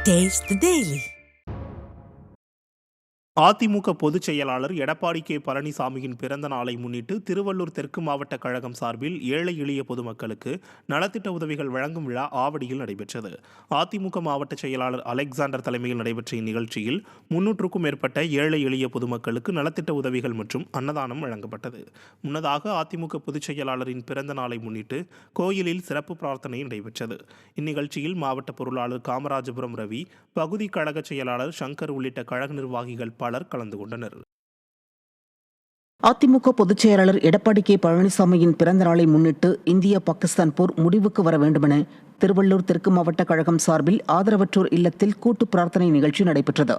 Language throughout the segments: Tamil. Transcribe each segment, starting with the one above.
Taste the Daily. அதிமுக பொதுச் செயலாளர் எடப்பாடி கே பழனிசாமியின் பிறந்த நாளை முன்னிட்டு திருவள்ளூர் தெற்கு மாவட்ட கழகம் சார்பில் ஏழை எளிய பொதுமக்களுக்கு நலத்திட்ட உதவிகள் வழங்கும் விழா ஆவடியில் நடைபெற்றது. அதிமுக மாவட்ட செயலாளர் அலெக்சாண்டர் தலைமையில் நடைபெற்ற இந்நிகழ்ச்சியில் 300க்கும் மேற்பட்ட ஏழை எளிய பொதுமக்களுக்கு நலத்திட்ட உதவிகள் மற்றும் அன்னதானம் வழங்கப்பட்டது. முன்னதாக அதிமுக பொதுச் செயலாளரின் பிறந்த நாளை முன்னிட்டு கோயிலில் சிறப்பு பிரார்த்தனை நடைபெற்றது. இந்நிகழ்ச்சியில் மாவட்ட பொருளாளர் காமராஜபுரம் ரவி, பகுதி கழக செயலாளர் சங்கர் உள்ளிட்ட கழக நிர்வாகிகள் பலர் கலந்து கொண்டனர். அதிமுக பொதுச் செயலாளர் எடப்பாடி கே பழனிசாமியின் பிறந்த நாளை முன்னிட்டு இந்திய பாகிஸ்தான் போர் முடிவுக்கு வர வேண்டுமென திருவள்ளூர் தெற்கு மாவட்ட கழகம் சார்பில் ஆதரவற்றோர் இல்லத்தில் கூட்டு பிரார்த்தனை நிகழ்ச்சி நடைபெற்றது.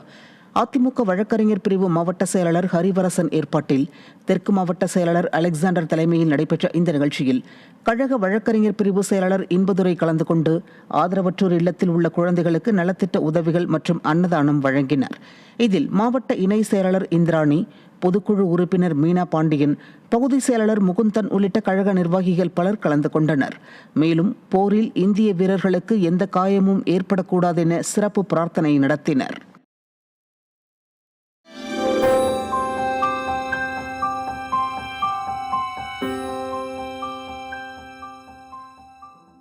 அதிமுக வழக்கறிஞர் பிரிவு மாவட்ட செயலாளர் ஹரிவரசன் ஏற்பாட்டில் தெற்கு மாவட்ட செயலாளர் அலெக்சாண்டர் தலைமையில் நடைபெற்ற இந்த நிகழ்ச்சியில் கழக வழக்கறிஞர் பிரிவு செயலாளர் இன்பதுரை கலந்து கொண்டு ஆதரவற்றோர் இல்லத்தில் உள்ள குழந்தைகளுக்கு நலத்திட்ட உதவிகள் மற்றும் அன்னதானம் வழங்கினர். இதில் மாவட்ட இணை செயலாளர் இந்திராணி, பொதுக்குழு உறுப்பினர் மீனா பாண்டியன், பகுதி செயலாளர் முகுந்தன் உள்ளிட்ட கழக நிர்வாகிகள் பலர் கலந்து கொண்டனர். மேலும் போரில் இந்திய வீரர்களுக்கு எந்த காயமும் ஏற்படக்கூடாது என சிறப்பு பிரார்த்தனை நடத்தினர்.